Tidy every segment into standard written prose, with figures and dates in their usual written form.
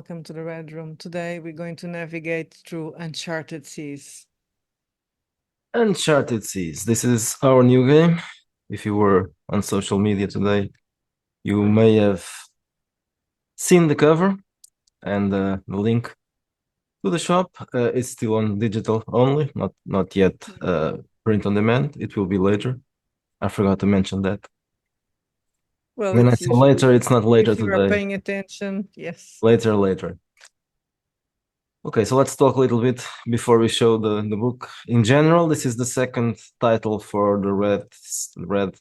welcome to the Red Room. Today we're going to navigate through Uncharted Seas. Uncharted Seas. This is our new game. If you were on social media today, you may have seen the cover and the link to the shop. It's still on digital only, not yet print on demand. It will be later. I forgot to mention that. Well, When I it's say later, usually, it's not later if you are today. paying attention, yes. Later. Okay, so let's talk a little bit before we show the book. In general, this is the second title for the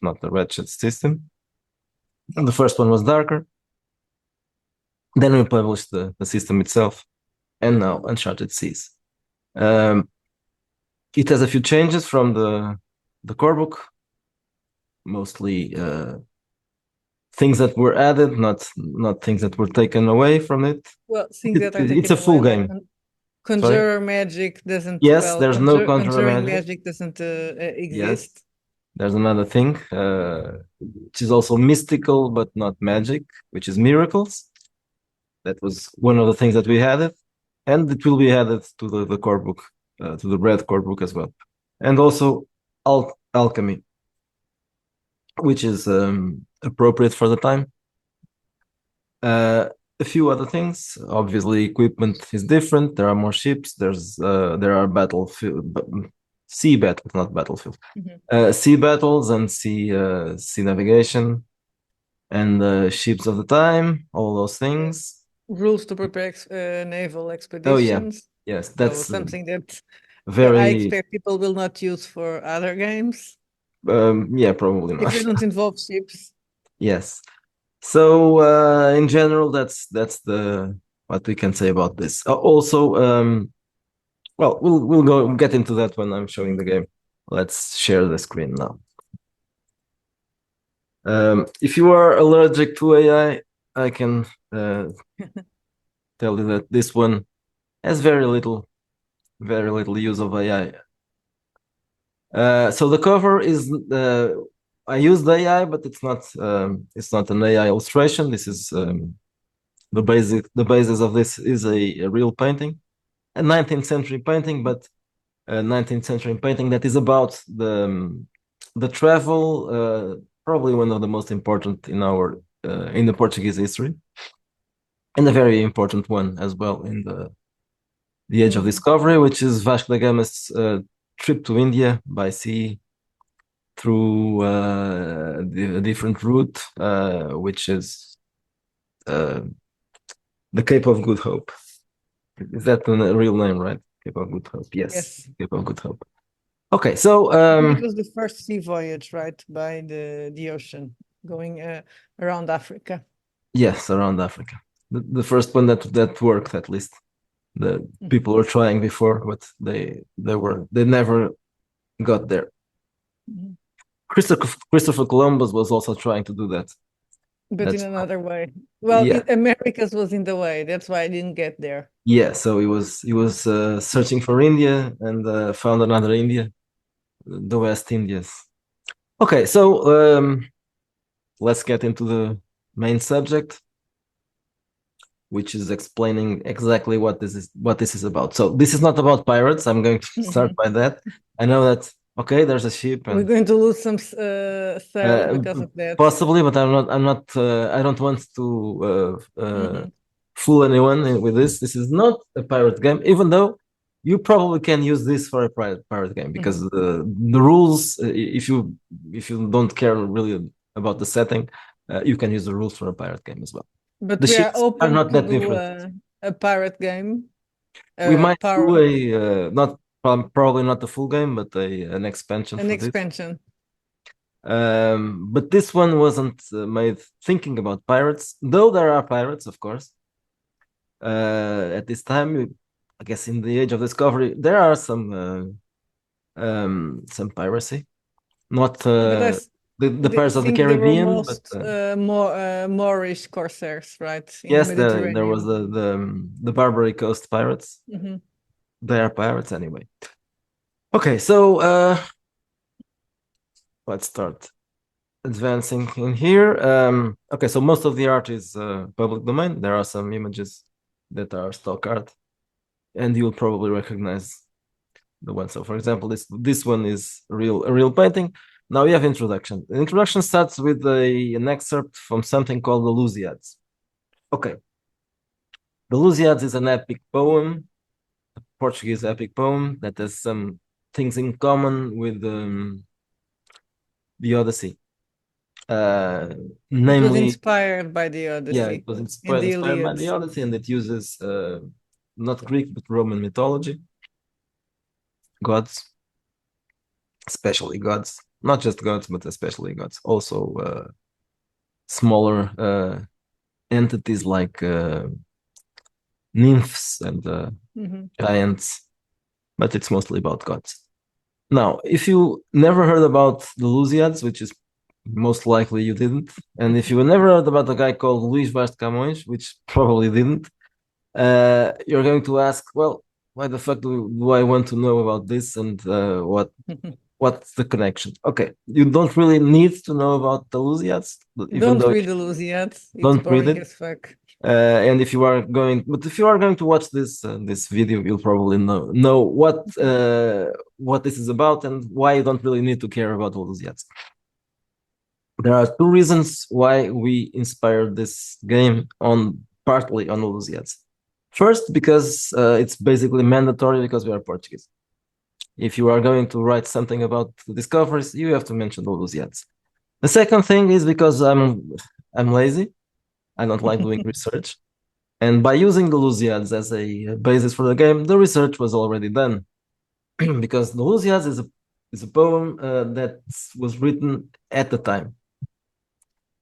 not the Ratchet system. And the first one was Darker. Then we published the system itself, and now Uncharted Seas. Um, it has a few changes from the core book, mostly things that were added, not things that were taken away from it. Well, things that are It's taken a full away, like game. Sorry. Well, Yes, there's no conjure conjuring magic. magic doesn't Yes, exist. there's another thing, which is also mystical but not magic, which is miracles. That was one of the things that we added, and it will be added to the core book, to the red core book as well, and also alchemy, which is appropriate for the time. A few other things. Obviously, equipment is different. There are more ships. There are battlefield, sea battles, not battlefield. Sea battles and sea navigation and ships of the time. All those things. Rules to prepare naval Oh yeah, expeditions. yes, So that's something that I very expect people will not use for other games yeah, probably if they not. don't involve ships. Yes. So in general, that's the what we can say about this. Also, well, we'll go get into that when I'm showing the game. Let's share the screen now. If you are allergic to I can tell you that this one has very little use of AI. So the cover is I used AI, but it's not an AI illustration. This is the basis of this is a real painting, a 19th century painting, but a 19th century painting that is about the travel, probably one of the most important in our in the Portuguese history, and a very important one as well in the Age of Discovery, which is Vasco da Gama's trip to India by sea through a different route, which is uh, the Cape of Good Hope. Is that a real name, right? Cape of Good Hope. Yes, Yes. Cape of Good Hope. Okay, so It was the first sea voyage, right, by the ocean, going around Africa. yes, around Africa, the first one that worked at least. The people were trying before, but they never got there. Mhm. Christopher Columbus was also trying to do that. But in That's another way. Well, yeah, Americas was in the way. That's why I didn't get there. yeah. So he was searching for India and found another India, the West Indies. Okay, so let's get into the main subject, which is explaining exactly what this is about. So this is not about pirates. I'm going to start Mhm. by that. I know that okay, there's a ship We're and going to lose some sales uh, because of that. possibly, but I'm not I don't want to Mhm. fool anyone with this. This is not a pirate game, even though you probably can use this for a pirate game because Mhm. the rules, if you don't care really about the setting, you can use the rules for a pirate game as well. But The we are ships are open not to that do different. a pirate game. We might do Power a not probably not the full game, but an expansion an for this. expansion. But this one wasn't made thinking about pirates, though there are pirates, of course. At this time, I guess in the Age of Discovery, there are some piracy, not But the Pirates of the think they were Caribbean, but most more Moorish corsairs, right, in the yes, there was Mediterranean. the Barbary Coast pirates. Mhm. They are pirates anyway. Okay, so let's start advancing in here. Okay, so most of the art is public domain. There are some images that are stock art, and you'll probably recognize the one. So, for example, this one is a real painting. Now we have introduction. The introduction starts with an excerpt from something called the Lusiads. Okay, the Lusiads is an epic poem, Portuguese epic poem that has some things in common with the Odyssey. Uh, It was Namely, inspired by the yeah, it Odyssey was and the inspired by Iliad. the Odyssey, and it uses not Greek but Roman mythology, gods, especially gods, not just gods but especially gods. Also, smaller entities like nymphs and Mhm. giants, but it's mostly about gods. Now, if you never heard about the Lusiads, which is most likely you didn't, and if you never heard about a guy called Luís Vaz de Camões, which probably didn't, you're going to ask, well, why the fuck do I want to know about this, and what's the connection? Okay, you don't really need to know about the Lusiads, even Don't though read the Iliad. It's don't read boring it. as fuck. And if you are going, but if you are going to watch this video, you'll probably know what this is about and why you don't really need to care about all those yet. There are two reasons why we inspired this game on partly on Lusíads. First, because it's basically mandatory because we are Portuguese. If you are going to write something about the discoveries, you have to mention Lusíads. The second thing is because I'm lazy. I don't like doing research. And by using the Lusiads as a basis for the game, the research was already done. Because the Lusiads is a poem that was written at the time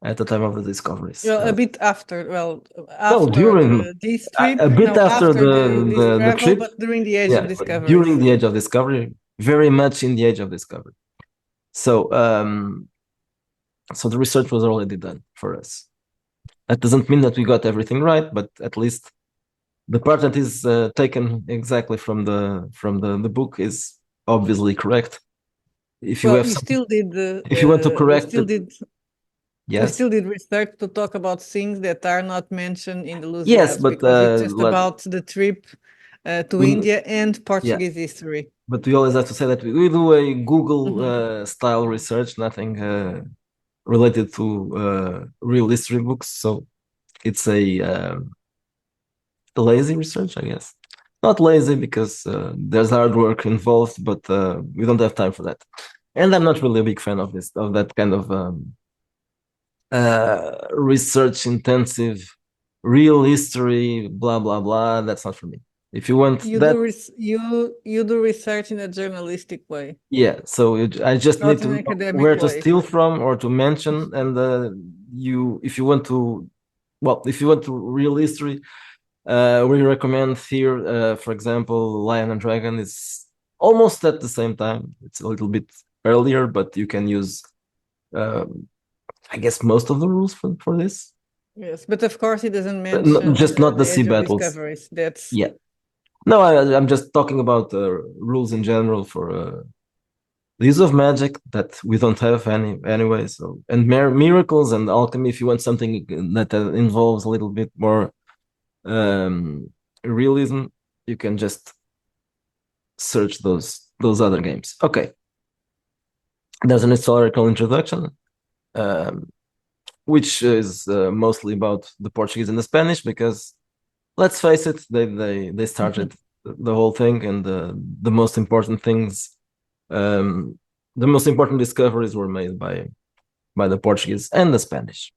of the discoveries. Well, a bit after, well, No, after during this trip, a bit no, after after this the travel, trip, but during the age yeah, of but during discoveries. the age of discovery, very much in the age of discovery. So, so the research was already done for us. That doesn't mean that we got everything right, but at least the part that is taken exactly from the book is obviously correct. If you Well, have you something, still did if you want to correct it, we yes, still did research to talk about things that are not mentioned in the yes, Lusiads but because it's just about the trip to we, India and yeah, Portuguese history. but we always have to say that we do a Google Mhm. style research, nothing related to real history books. So it's a lazy research, I guess. Not lazy because there's hard work involved, but we don't have time for that. And I'm not really a big fan of that kind of research intensive, real history, blah blah blah. That's not for me. If you want You that, do you do research in a journalistic way, yeah. So I just need not to in an know academic where to way. steal from or to mention, and if you want to, well, if you want to real history, we recommend here, for example, Lion and Dragon is almost at the same time. It's a little bit earlier, but you can use, um, I guess, most of the rules for this. Yes, but of course it doesn't mention Just not the the sea age of battles. discoveries. That's Yeah. No, I'm just talking about rules in general for the use of magic that we don't have anyway. So and miracles and alchemy. If you want something that involves a little bit more um, realism, you can just search those other games. Okay, there's an historical introduction, um, which is mostly about the Portuguese and the Spanish, because let's face it, they started the whole thing, and the most important things, um, the most important discoveries were made by the Portuguese and the Spanish.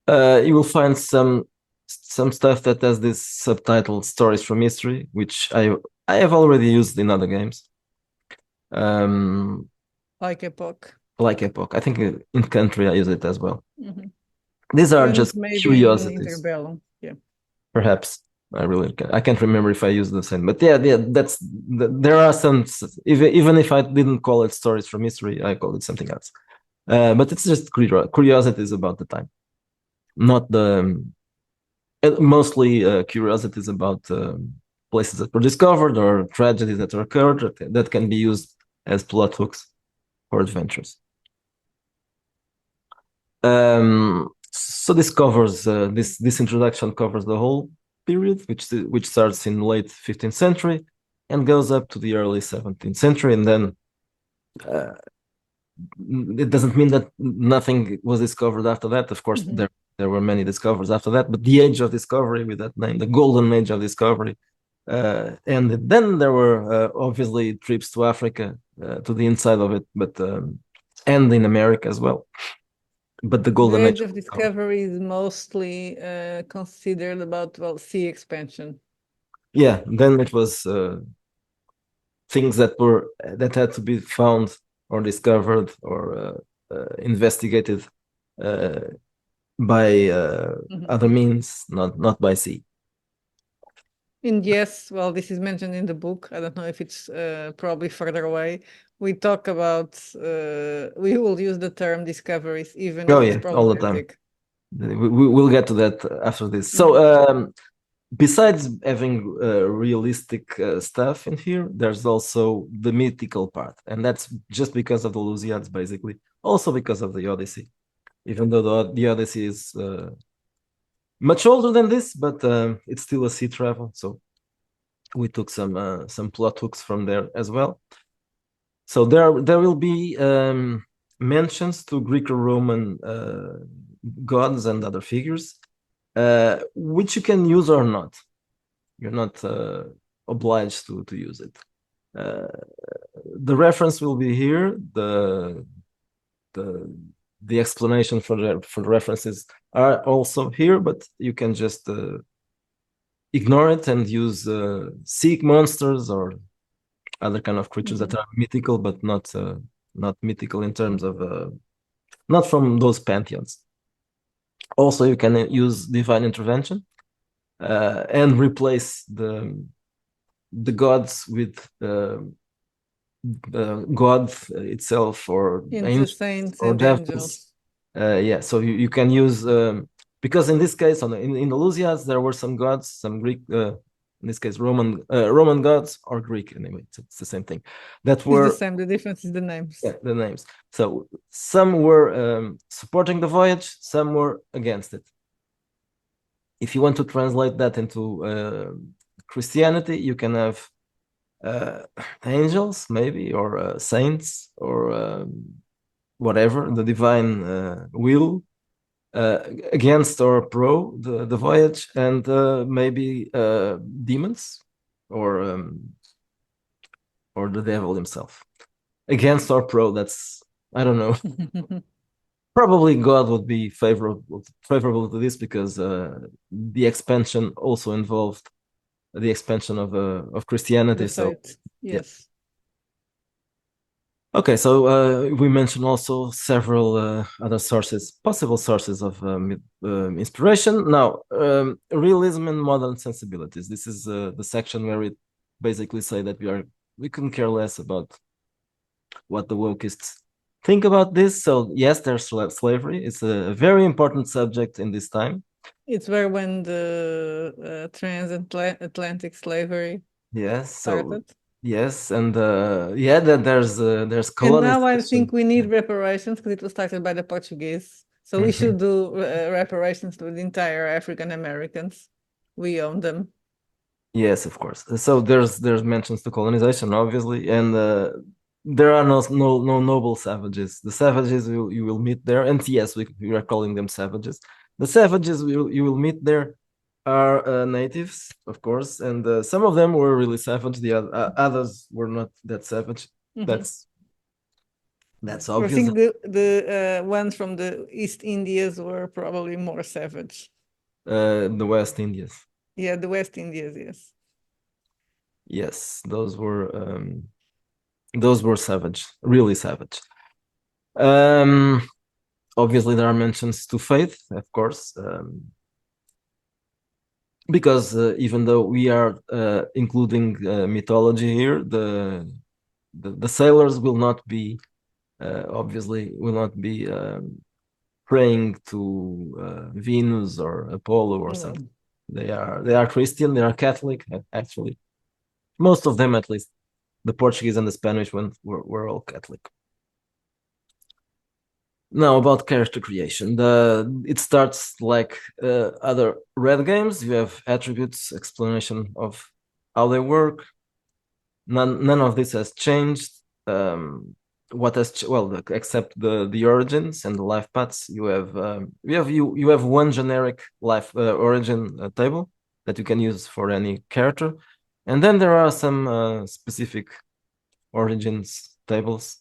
You will find some stuff that has this subtitle "Stories from History," which I have already used in other games. Um, like epoch. like Epoch. I think in country I use it as well. Hmm. These are And just maybe in curiosities, Interbellum. Yeah. perhaps. I can't remember if I use the same, but yeah, there are some. Even if I didn't call it stories from history, I call it something else. But it's just curiosities about the time, not the mostly curiosities about places that were discovered or tragedies that occurred that can be used as plot hooks for adventures. So this covers this introduction covers the whole. period, which starts in late 15th century and goes up to the early 17th century, and then uh, it doesn't mean that nothing was discovered after that. Of course, there were many discoveries after that, but the age of discovery with that name, the golden age of discovery, and then there were obviously trips to Africa, to the inside of it, but and in America as well. But the The golden age age of of discovery. discovery is mostly considered about, well, sea expansion. Yeah, then it was things that had to be found or discovered or investigated uh, by other means, not by sea. And yes, well, this is mentioned in the book. I don't know if it's probably further away. We talk about, we will use the term discoveries, even Oh if it's yeah, all the time. problematic. We'll get to that after this. So besides having realistic stuff in here, there's also the mythical part, and that's just because of the Lusíads, basically. Also because of the Odyssey, even though the Odyssey is much older than this, but it's still a sea travel. So we took some plot hooks from there as well. So there will be mentions to Greco-Roman gods and other figures, which you can use or not. You're not obliged to use it. The reference will be here. The the explanation for the references are also here, but you can just ignore it and use sea monsters or other kind of creatures that are mythical, but not mythical in terms of not from those pantheons. Also, you can use divine intervention and replace the gods with God itself or Into angels saints or and devils. angels. Yeah, so you can use because in this case in the Lusiads there were some gods, some Greek, in this case Roman gods or Greek anyway. It's the same thing that It's the were same. The difference is the names. the names. So some were supporting the voyage, some were against it. If you want to translate that into Christianity, you can have uh, angels, maybe, or saints, or whatever, the divine will against or pro the voyage, and maybe demons or the devil himself. Against or pro, that's I don't know. Probably God would be favorable to this because the expansion also involved the expansion of Christianity. The So faith. yeah. Yes. Okay, so we mentioned also several other sources, possible sources of inspiration. Now, realism and modern sensibilities. This is the section where we basically say that we couldn't care less about what the wokeists think about this. So yes, there's slavery. It's a very important subject in this time. It's where when the transatlantic slavery Yes, so started. yes, and yeah, that there's And now I think colonization. we need reparations because it was started by the Portuguese. So we should do reparations to the entire African Americans. We own them. Yes, of course. So there's mentions to colonization, obviously, and there are no noble savages. The savages you will meet there, and yes, we are calling them savages. The savages you will meet there are natives, of course, and some of them were really savage. The others were not that savage. That's that's I obvious. think the ones from the East Indies were probably more savage. The West Indies, Yeah, the West Indies, yes. yes, those were savage, really savage. Um, Obviously there are mentions to faith, of course, because even though we are including mythology here, the sailors will not be obviously will not be praying to Venus or Apollo or No. something. They are Christian, they are Catholic, actually. Most of them, at least. The Portuguese and the Spanish ones were all Catholic. Now about character creation. It starts like other red games. You have attributes, explanation of how they work. None of this has changed. What has well, except the origins and the life paths. You have one generic life origin table that you can use for any character, and then there are some specific origins tables.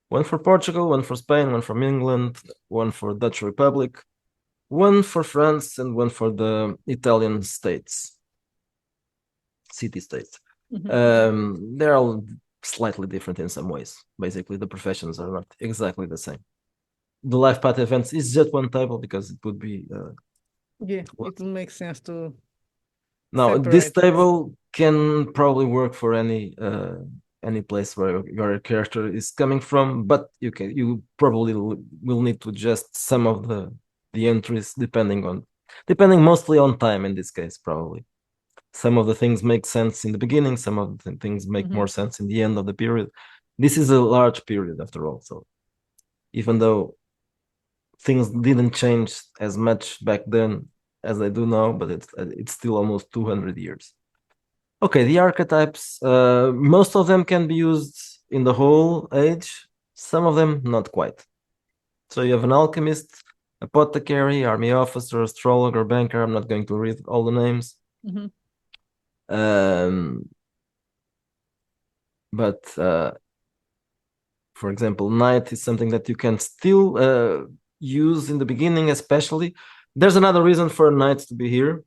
One for Portugal, one for Spain, one from England, one for Dutch Republic, one for France, and one for the Italian states, city states. They're all slightly different in some ways. Basically, the professions are not exactly the same. The life path events is just one table because it would be. Yeah, it will make sense to Now, this separate it. table can probably work for any place where your character is coming from, but you probably will need to adjust some of the entries depending mostly on time in this case, probably. Some of the things make sense in the beginning, some of the things make more sense in the end of the period. This is a large period after all, so even though things didn't change as much back then as they do now, but it's still almost 200 years. Okay, the archetypes, most of them can be used in the whole age, some of them not quite. So you have an alchemist, apothecary, army officer, astrologer, banker. I'm not going to read all the names. But for example, knight is something that you can still use in the beginning, especially. There's another reason for knights to be here.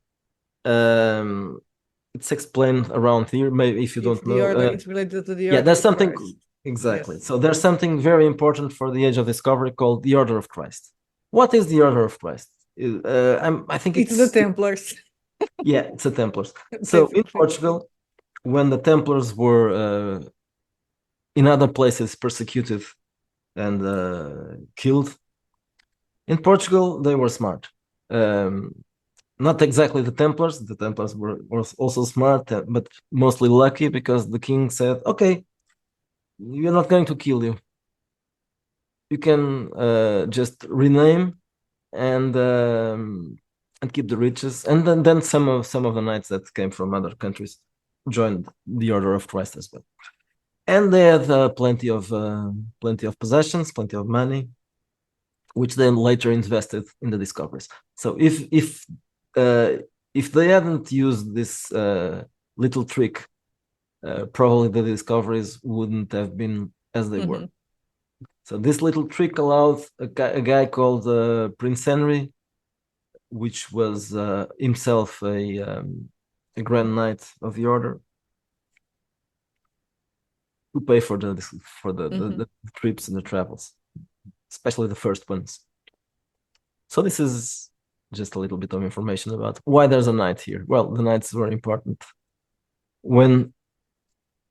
It's explained around here. Maybe if you don't The know, order, it's related to the yeah, order there's of something Christ. exactly. Yes. So there's something very important for the Age of Discovery called the Order of Christ. What is the Order of Christ? I think It's the Templars. yeah, it's the Templars. So in Basically. Portugal, when the Templars were in other places persecuted and killed, in Portugal they were smart. Not exactly the Templars. The Templars were also smart, but mostly lucky because the king said, "Okay, we're not going to kill you. You can just rename and keep the riches." And then some of the knights that came from other countries joined the Order of Christ as well. And they had plenty of possessions, plenty of money, which then later invested in the discoveries. So if they hadn't used this little trick, probably the discoveries wouldn't have been as they were. So this little trick allowed a guy called Prince Henry, which was himself a Grand Knight of the Order, to pay for the trips and the travels, especially the first ones. So this is just a little bit of information about why there's a knight here. Well, the knights were important when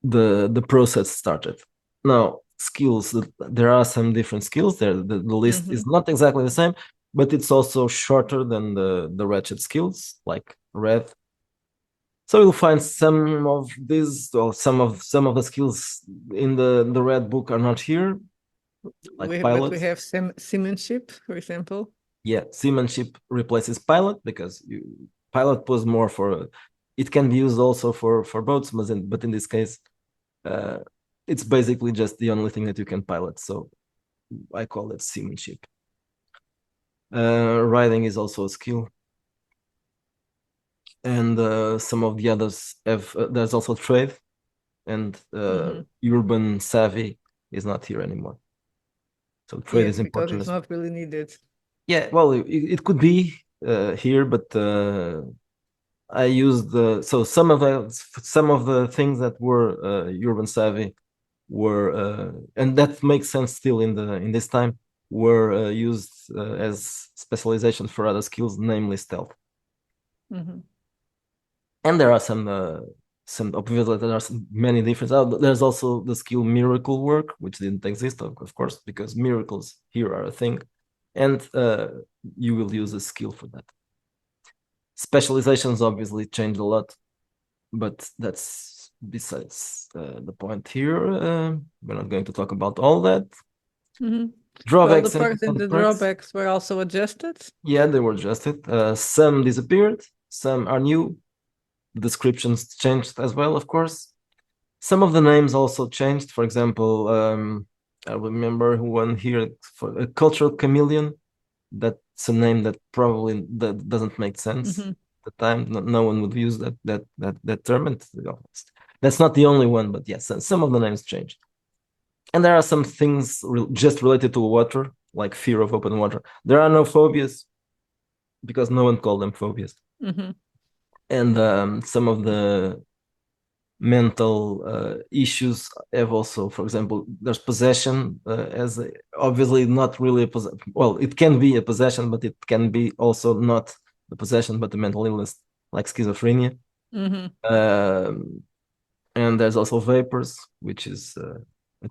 the process started. Now, skills, there are some different skills there. The list is not exactly the same, but it's also shorter than the ratchet skills, like red. So you'll find some of these, or some of the skills in the red book are not here, like But we pilot. have seamanship, for example. Yeah, seamanship replaces pilot because pilot was more for. It can be used also for boats, but in this case, it's basically just the only thing that you can pilot. So I call it seamanship. Riding is also a skill, and some of the others have. There's also trade, and urban savvy is not here anymore. So trade is Because it's important. not really needed. Yeah, well, it could be here, but I used so some of the things that were urban savvy were and that makes sense still in this time, were used as specialization for other skills, namely stealth. And there are obviously there are many different. There's also the skill miracle work, which didn't exist, of course, because miracles here are a thing, and you will use a skill for that. Specializations obviously changed a lot, but that's besides the point here. We're not going to talk about all that. Well, the Drawbacks and perks and the the perks. drawbacks were also adjusted. Yeah, they were adjusted. Some disappeared, some are new. Descriptions changed as well, of course. Some of the names also changed. For example, I remember one here for a cultural chameleon. That's a name that probably that doesn't make sense Hmm. at the time. No one would use that term. And that's not the only one, but yes, some of the names changed. And there are some things just related to water, like fear of open water. There are no phobias because no one called them phobias. Hmm. And some of the mental issues have also, for example, there's possession obviously not really a possession. Well, it can be a possession, but it can be also not the possession, but a mental illness like schizophrenia. Hmm. Um, and there's also vapors, which is a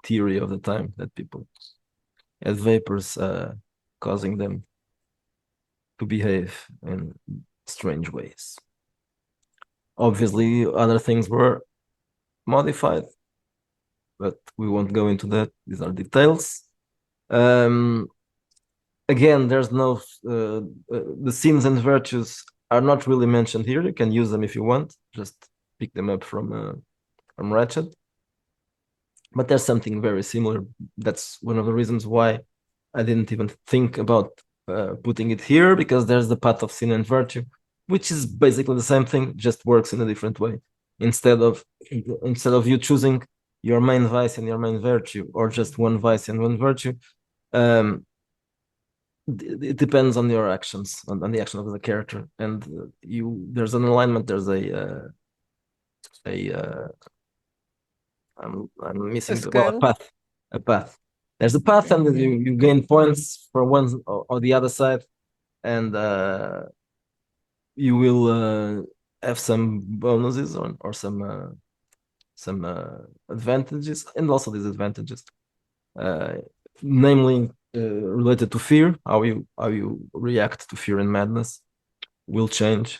theory of the time that people had vapors causing them to behave in strange ways. Obviously, other things were modified, but we won't go into that. These are details. Um, Again, there's no the sins and virtues are not really mentioned here. You can use them if you want. Just pick them up from Ratchet. But there's something very similar. That's one of the reasons why I didn't even think about putting it here, because there's the path of sin and virtue, which is basically the same thing, just works in a different way. Instead of you choosing your main vice and your main virtue, or just one vice and one virtue, um, it depends on your actions, on the action of the character, and there's an alignment. There's a I'm A missing a scale. path, a path. There's a path, and you gain points for one or the other side, and you will have some bonuses or some advantages and also disadvantages, uh, namely related to fear. How you react to fear and madness will change.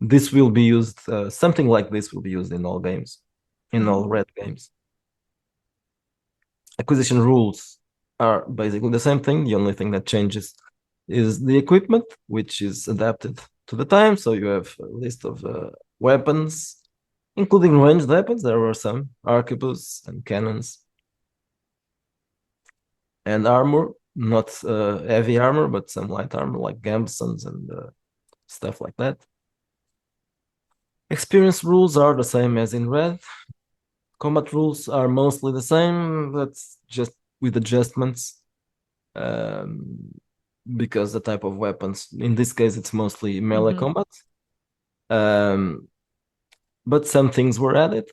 This will be used. Something like this will be used in all games, in all red games. Acquisition rules are basically the same thing. The only thing that changes is the equipment, which is adapted to the time. So you have a list of weapons, including ranged weapons. There were some arquebus and cannons, and armor, not heavy armor, but some light armor like gambesons and stuff like that. Experience rules are the same as in red. Combat rules are mostly the same, but just with adjustments. Um, because the type of weapons, in this case, it's mostly melee Hmm. combat. Um, but some things were added.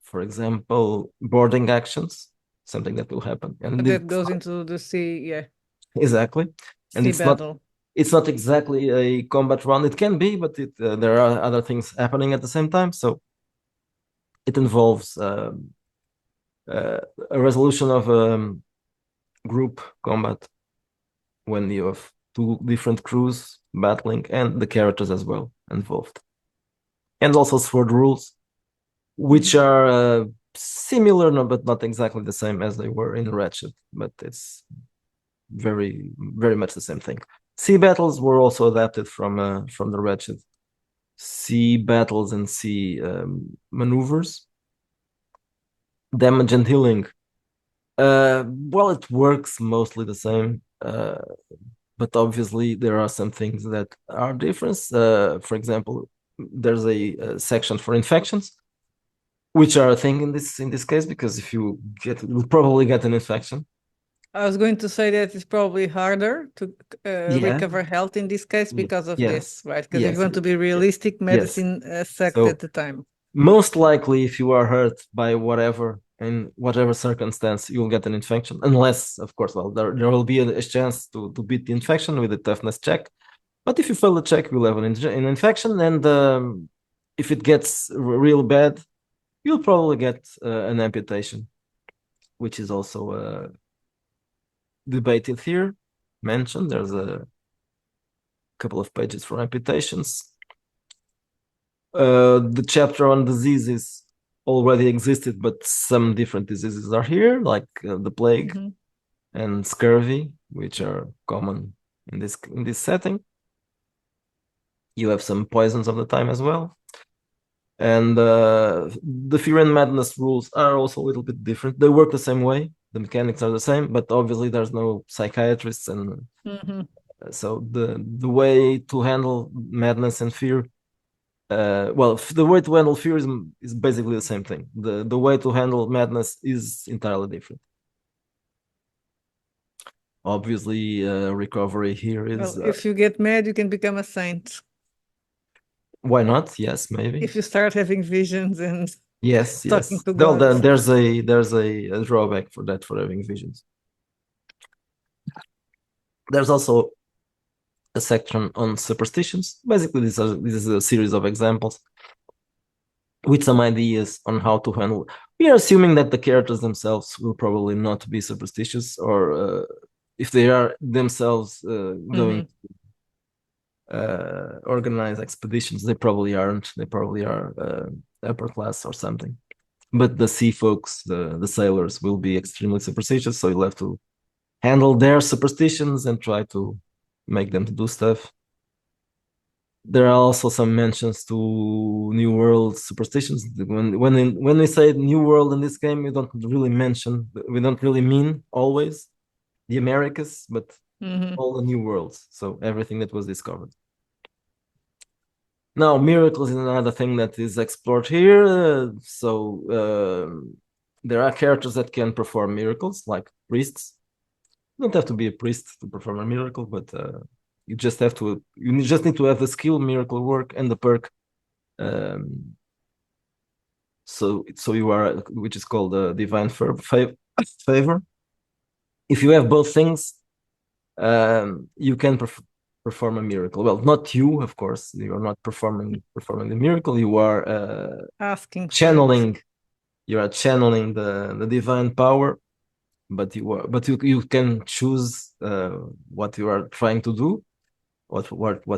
For example, boarding actions, something that will happen, and That it's goes not into the sea, yeah, exactly, and sea battle. it's not exactly a combat round. It can be, but there are other things happening at the same time. So it involves uh, a resolution of group combat when you have two different crews battling and the characters as well involved. And also sword rules, which Hmm. are similar, no, but not exactly the same as they were in Ratchet, but it's very, very much the same thing. Sea battles were also adapted from the Ratchet. Sea battles and sea maneuvers. Damage and healing. Well, it works mostly the same. But obviously there are some things that are different. For example, there's a section for infections, which are a thing in this case, because if you'll probably get an infection. I was going to say that it's probably harder to Yeah. recover health in this case Yeah. because of this, Yes. right? Because if you Yes. want to be Yes. realistic, Yes. medicine sucked at So the time. most likely, if you are hurt by whatever, in whatever circumstance, you'll get an infection, unless, of course, well, there will be a chance to beat the infection with a toughness check. But if you fail the check, you'll have an infection, and if it gets real bad, you'll probably get an amputation, which is also debated here, mentioned. There's a couple of pages for amputations. The chapter on diseases already existed, but some different diseases are here, like the plague Mm-hmm. and scurvy, which are common in this setting. You have some poisons of the time as well. And the fear and madness rules are also a little bit different. They work the same way. The mechanics are the same, but obviously there's no psychiatrists, and Mm-hmm. so the way to handle madness and fear, well, the way to handle fear is basically the same thing. The way to handle madness is entirely different. Obviously, recovery here is Well, if you get mad, you can become a saint. why not? Yes, maybe. If you start having visions and Yes, talking yes. to Well, God. there's a drawback for that, for having visions. There's also a section on superstitions. Basically, this is a series of examples with some ideas on how to handle. We are assuming that the characters themselves will probably not be superstitious, or if they are themselves going Mm-hmm. organize expeditions, they probably aren't. They probably are upper class or something. But the sea folks, the sailors, will be extremely superstitious, so you'll have to handle their superstitions and try to make them do stuff. There are also some mentions to New World superstitions. When we say New World in this game, we don't really mean always the Americas, but Mm-hmm. all the New Worlds. So everything that was discovered. Now, miracles is another thing that is explored here. There are characters that can perform miracles, like priests. You don't have to be a priest to perform a miracle, but you just need to have the skill, miracle work, and the perk. Um, so you are, which is called divine favor. If you have both things, you can perform a miracle. Well, not you, of course. You are not performing the miracle. You are Asking for it. channeling. You are channeling the divine power, but you can choose what you are trying to do, what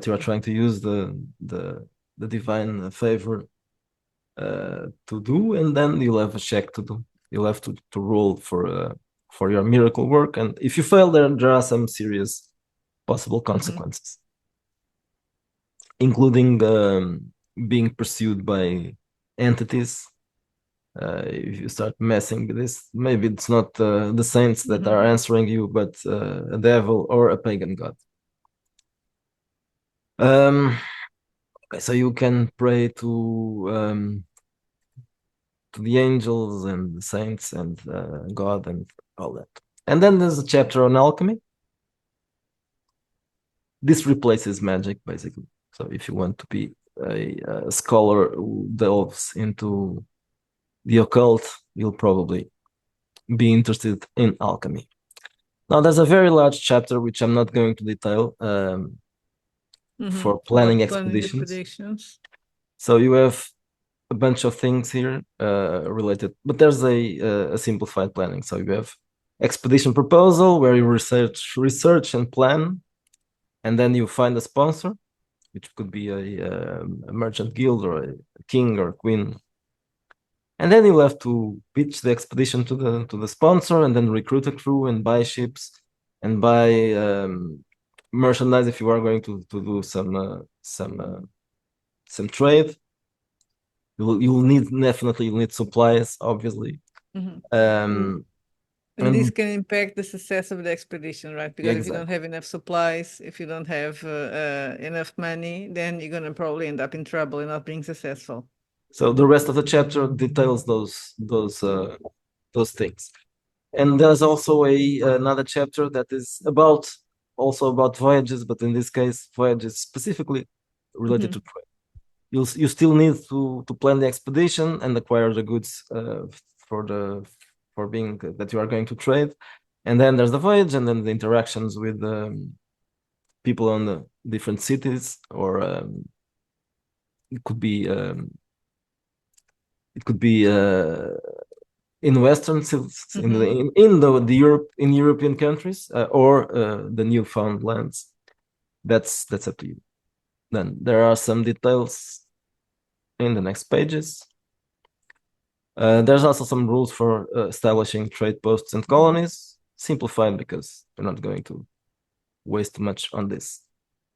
you are trying to use the divine favor to do, and then you'll have a check to do. You'll have to roll for your miracle work, and if you fail, there are some serious possible consequences, including being pursued by entities. If you start messing with this, maybe it's not the saints that are answering you, but a devil or a pagan god. Okay, so you can pray to the angels and the saints and God and all that. And then there's a chapter on alchemy. This replaces magic, basically. So if you want to be a scholar who delves into the occult, you'll probably be interested in alchemy. Now, there's a very large chapter which I'm not going to detail for planning About planning expeditions. expeditions. So you have a bunch of things here related, but there's a simplified planning. So you have expedition proposal where you research and plan, and then you find a sponsor, which could be a merchant guild or a king or queen. And then you'll have to pitch the expedition to the sponsor, and then recruit a crew and buy ships and buy merchandise if you are going to do some trade. You'll need supplies, obviously. Um, And this and can impact the success of the expedition, right? Because if you don't exactly. have enough supplies, if you don't have enough money, then you're going to probably end up in trouble and not being successful. So the rest of the chapter details those things. And there's also another chapter that is also about voyages, but in this case, voyages specifically related to trade. You still need to plan the expedition and acquire the goods for the for being that you are going to trade. And then there's the voyage, and then the interactions with people on the different cities, or it could be in Western cities, in European countries, or the newfound lands. That's up to you. Then there are some details in the next pages. There's also some rules for establishing trade posts and colonies, simplified because we're not going to waste much on this.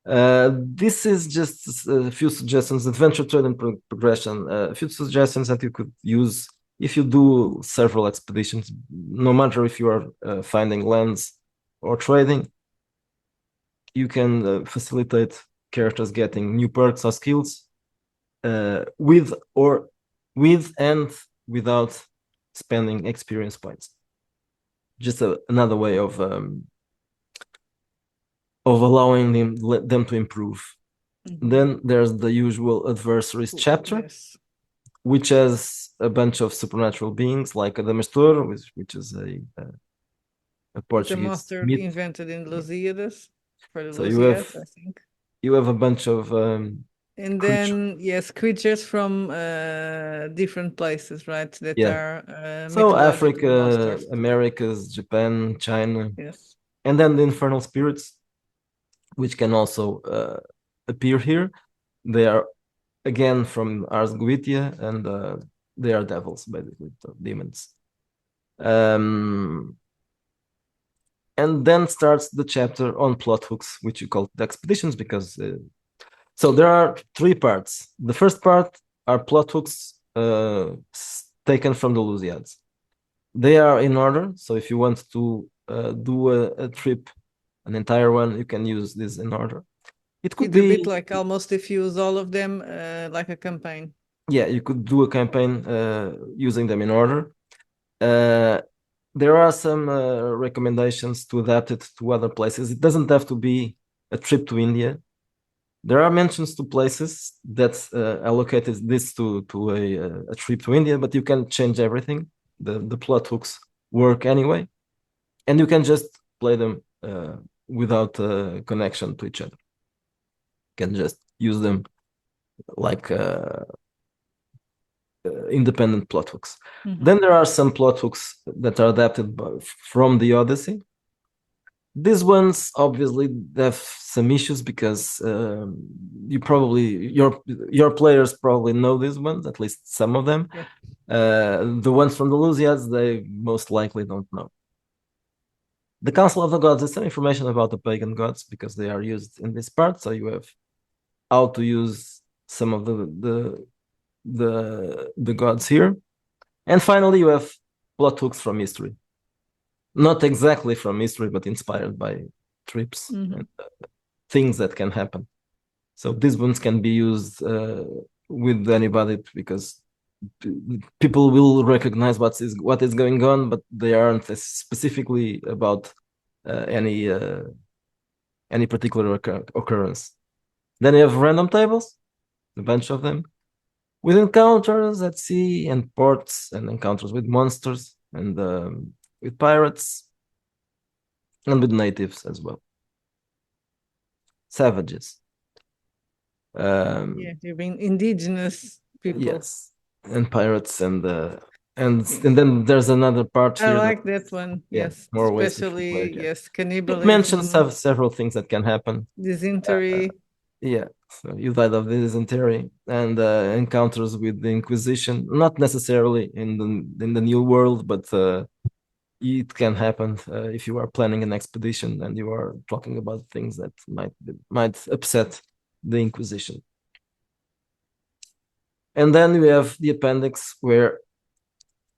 This is just a few suggestions, adventure trade and progression, a few suggestions that you could use if you do several expeditions, no matter if you are finding lands or trading. You can facilitate characters getting new perks or skills with and without spending experience points. Just another way of allowing them to improve. Then there's the usual adversaries chapter, Yes. which has a bunch of supernatural beings like Adamastor, which is a It's a Portuguese monster myth. invented in Lusíadas for the So Lusíads, I think. you have a bunch of And creatures. then, yes, creatures from different places, right? That Yeah. are So mythological Africa, monsters. Americas, Japan, China, Yes. and then the infernal spirits, which can also appear here. They are again from Ars Goetia, and they are devils, basically, so demons. And then starts the chapter on plot hooks, which you call the expeditions, because so there are three parts. The first part are plot hooks taken from the Lusiads. They are in order, so if you want to do a trip, an entire one, you can use this in order. It could It's a bit be, like almost if you use all of them like a campaign. yeah, you could do a campaign using them in order. There are some recommendations to adapt it to other places. It doesn't have to be a trip to India. There are mentions to places that allocated this to a trip to India, but you can change everything. The plot hooks work anyway, and you can just play them without a connection to each other. You can just use them like independent plot hooks. Then there are some plot hooks that are adapted from the Odyssey. These ones obviously have some issues because you probably your players probably know these ones, at least some of them. Yeah. The ones from the Lusiads, they most likely don't know. The Council of the Gods is some information about the pagan gods because they are used in this part. So you have how to use some of the gods here. And finally, you have plot hooks from history. Not exactly from history, but inspired by trips and things that can happen. So these ones can be used with anybody because people will recognize what is going on, but they aren't specifically about any particular occurrence. Then you have random tables, a bunch of them, with encounters at sea and ports, and encounters with monsters and with pirates and with natives as well. Savages. Yeah, you've been indigenous people. Yes, and pirates and then there's another part I here like that one. yeah, Yes, more ways to play especially again. yes, It mentions cannibalism, several things that can happen. dysentery. Yeah, so you died of dysentery and encounters with the Inquisition, not necessarily in the New World, but it can happen if you are planning an expedition and you are talking about things that might upset the Inquisition. And then we have the appendix where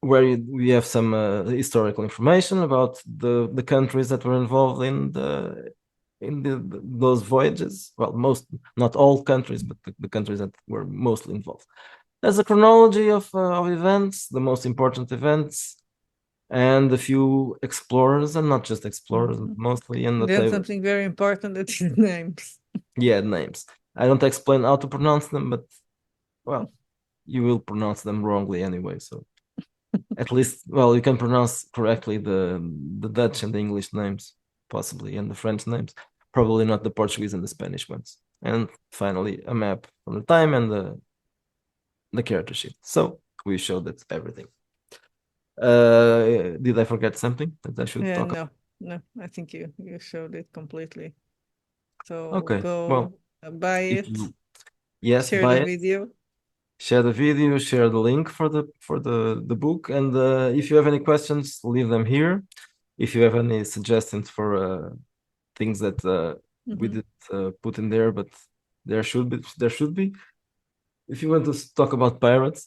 we have some historical information about the countries that were involved in those voyages. Well, not all countries, but the countries that were mostly involved. There's a chronology of events, the most important events, and a few explorers, and not just explorers, mostly in the Then table. something very important that is names. Yeah, names. I don't explain how to pronounce them, but well, you will pronounce them wrongly anyway, so at least, well, you can pronounce correctly the Dutch and the English names, possibly, and the French names, probably not the Portuguese and the Spanish ones. And finally, a map from the time and the character sheet. So we showed that everything. Did I forget something that I should talk about? No, I think you showed it completely. So Okay, well, go buy if it, you yes, share buy the it. video. share the video, share the link for the book, and if you have any questions, leave them here. If you have any suggestions for things that we Mhm. did put in there, but there should be. If you want to talk about pirates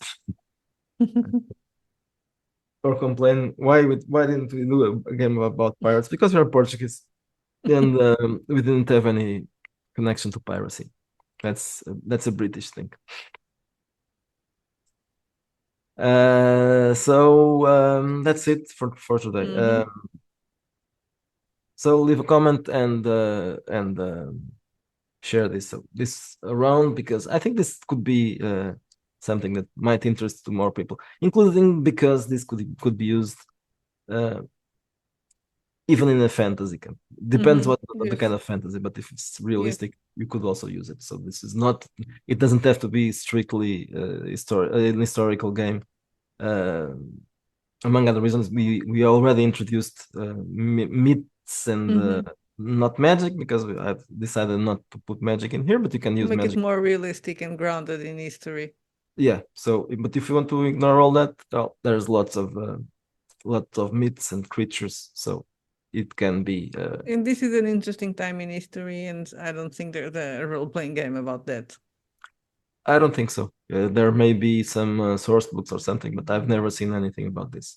or complain why didn't we do a game about pirates? Because we're Portuguese and we didn't have any connection to piracy. That's a British thing. So that's it for today. Mhm. So leave a comment and share this around because I think this could be something that might interest to more people, including because this could be used uh, even in a fantasy camp. Depends what the kind Yes. of fantasy, but if it's Yes. realistic, you could also use it. So this is not. It doesn't have to be strictly an historical game. Uh, Among other reasons, we already introduced myths and Mhm. not magic because I've decided not to put magic in here, but you can use Make it magic. more realistic and grounded in history. Yeah. So, but if you want to ignore all that, well, there's lots of myths and creatures, so it can be. And this is an interesting time in history, and I don't think there's a role-playing game about that. I don't think so. There may be some source books or something, but I've never seen anything about this.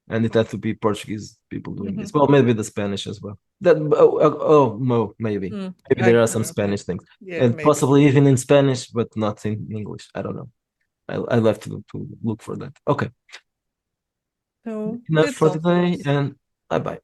And it had to be Portuguese people doing this. Mhm. Well, maybe the Spanish as well. Oh, no, maybe there are some Okay. Spanish things, Yes, and maybe. possibly even in Spanish, but not in English. I don't know. I'll have to look for that. Okay, So enough that's for all for today, us. and bye bye.